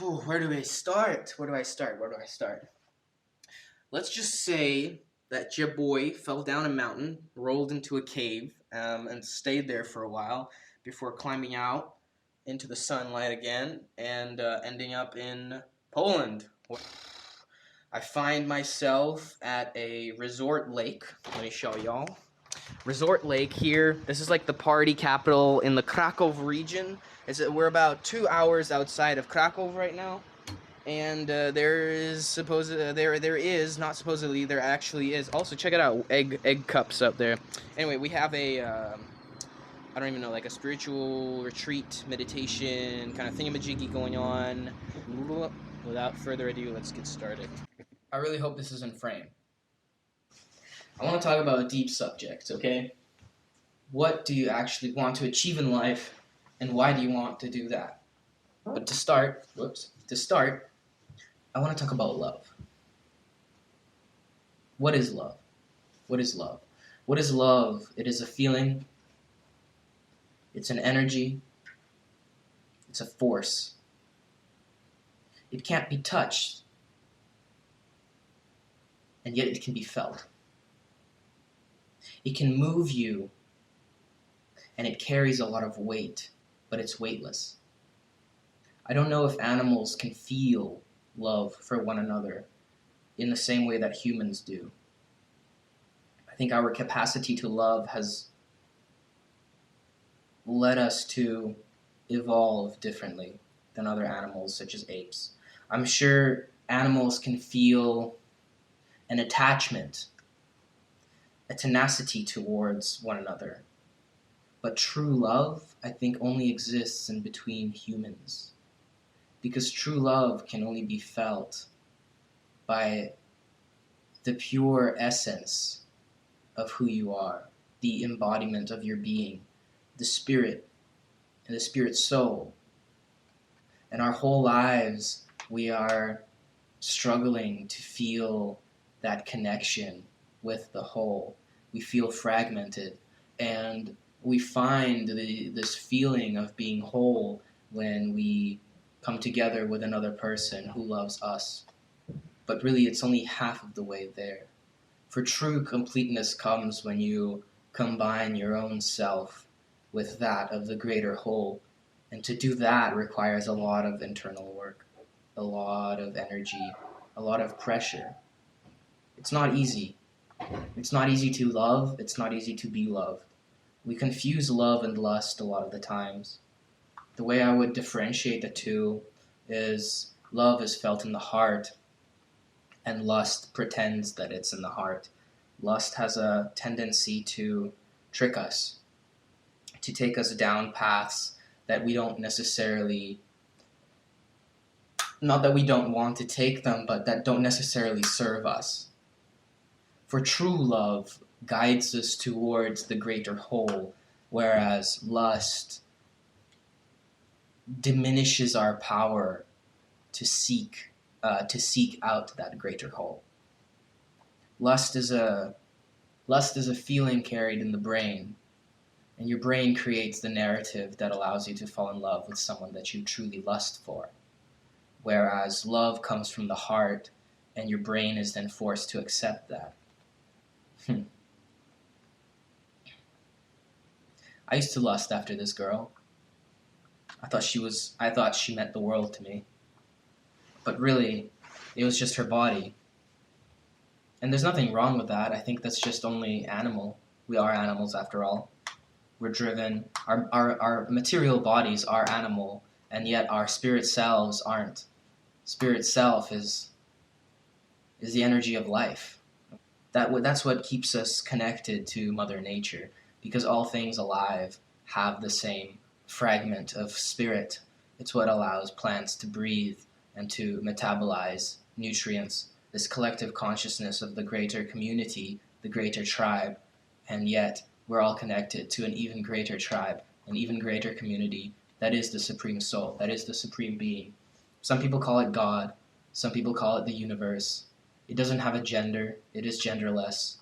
Where do I start? Let's just say that your boy fell down a mountain, rolled into a cave, and stayed there for a while before climbing out into the sunlight again and ending up in Poland. I find myself at a resort lake. Let me show y'all. Resort Lake here. This is like the party capital in the Krakow region. We're about 2 hours outside of Krakow right now. And there actually is. Also, check it out, egg cups up there. Anyway, we have a I don't even know, like a spiritual retreat, meditation kind of thingamajiggy going on. Without further ado, let's get started. I really hope this is in frame. I want to talk about a deep subject, okay? What do you actually want to achieve in life, and why do you want to do that? But to start, I want to talk about love. What is love? What is love? What is love? It is a feeling. It's an energy. It's a force. It can't be touched, and yet it can be felt. It can move you, and it carries a lot of weight, but it's weightless. I don't know if animals can feel love for one another in the same way that humans do. I think our capacity to love has led us to evolve differently than other animals, such as apes. I'm sure animals can feel an attachment, a tenacity towards one another. But true love, I think, only exists in between humans. Because true love can only be felt by the pure essence of who you are, the embodiment of your being, the spirit, and the spirit soul. And our whole lives, we are struggling to feel that connection with the whole. We feel fragmented, and we find this feeling of being whole when we come together with another person who loves us. But really, it's only half of the way there. For true completeness comes when you combine your own self with that of the greater whole. And to do that requires a lot of internal work, a lot of energy, a lot of pressure. It's not easy. It's not easy to love. It's not easy to be loved. We confuse love and lust a lot of the times. The way I would differentiate the two is love is felt in the heart, and lust pretends that it's in the heart. Lust has a tendency to trick us, to take us down paths that we don't necessarily, not that we don't want to take them, but that don't necessarily serve us. For true love guides us towards the greater whole, whereas lust diminishes our power to seek out that greater whole. Lust is a feeling carried in the brain, and your brain creates the narrative that allows you to fall in love with someone that you truly lust for. Whereas love comes from the heart, and your brain is then forced to accept that. I used to lust after this girl. I thought she meant the world to me. But really, it was just her body. And there's nothing wrong with that. I think that's just only animal. We are animals after all. We're driven. Our material bodies are animal, and yet our spirit selves aren't. Spirit self is the energy of life. That's what keeps us connected to Mother Nature, because all things alive have the same fragment of spirit. It's what allows plants to breathe and to metabolize nutrients, this collective consciousness of the greater community, the greater tribe, and yet we're all connected to an even greater tribe, an even greater community that is the Supreme Soul, that is the Supreme Being. Some people call it God, some people call it the universe. It doesn't have a gender, it is genderless.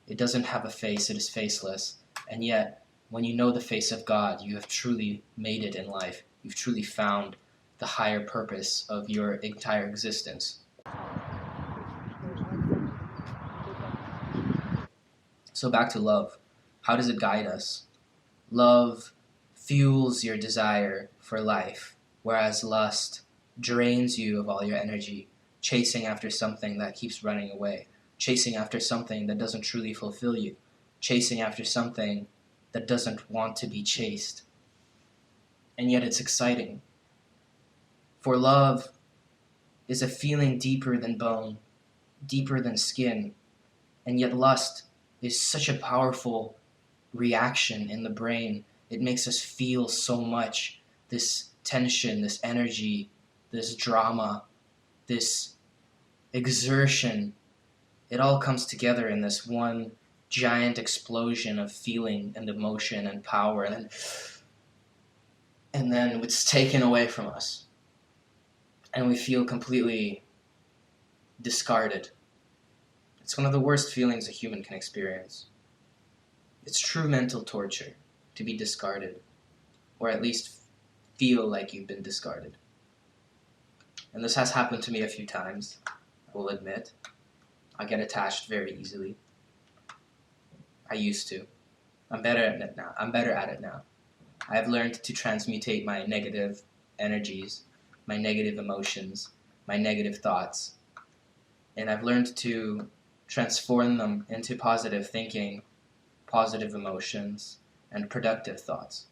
It doesn't have a face, it is faceless. And yet, when you know the face of God, you have truly made it in life. You've truly found the higher purpose of your entire existence. So back to love. How does it guide us? Love fuels your desire for life, whereas lust drains you of all your energy, chasing after something that keeps running away, chasing after something that doesn't truly fulfill you, chasing after something that doesn't want to be chased. And yet it's exciting. For love is a feeling deeper than bone, deeper than skin, and yet lust is such a powerful reaction in the brain. It makes us feel so much, this tension, this energy, this drama, this exertion. It all comes together in this one giant explosion of feeling and emotion and power, and then it's taken away from us, and we feel completely discarded. It's one of the worst feelings a human can experience. It's true mental torture to be discarded, or at least feel like you've been discarded. And this has happened to me a few times, I will admit. I get attached very easily. I used to. I'm better at it now. I have learned to transmutate my negative energies, my negative emotions, my negative thoughts, and I've learned to transform them into positive thinking, positive emotions, and productive thoughts.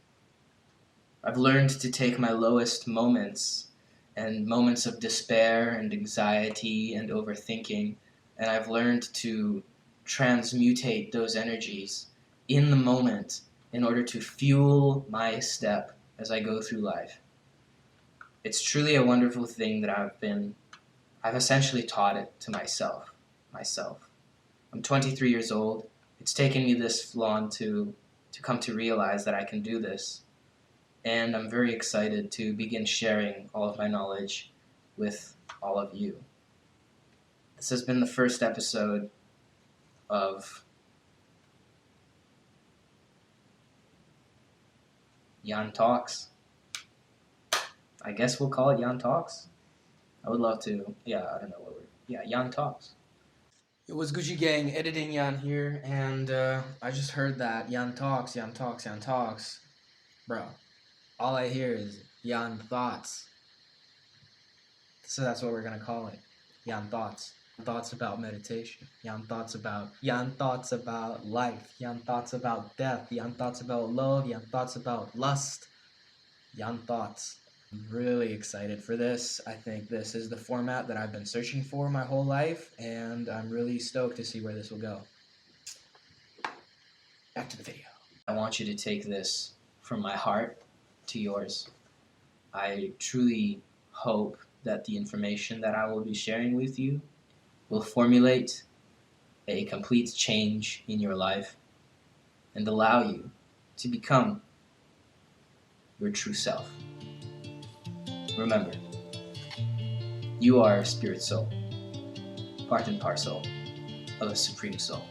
I've learned to take my lowest moments and moments of despair and anxiety and overthinking, and I've learned to transmutate those energies in the moment in order to fuel my step as I go through life. It's truly a wonderful thing that I've essentially taught it to myself. I'm 23 years old. It's taken me this long to come to realize that I can do this. And I'm very excited to begin sharing all of my knowledge with all of you. This has been the first episode of Jan Talks. I guess we'll call it Jan Talks. I would love to. I don't know what Jan Talks. It was Gucci Gang, editing Jan here, and I just heard that Jan Talks. Bro, all I hear is Jan Thoughts. So that's what we're gonna call it. Jan Thoughts. Thoughts about meditation. Jan thoughts about life. Jan thoughts about death. Jan thoughts about love. Jan thoughts about lust. Jan Thoughts. I'm really excited for this. I think this is the format that I've been searching for my whole life, and I'm really stoked to see where this will go. Back to the video. I want you to take this from my heart to yours. I truly hope that the information that I will be sharing with you will formulate a complete change in your life and allow you to become your true self. Remember, you are a spirit soul, part and parcel of a supreme soul.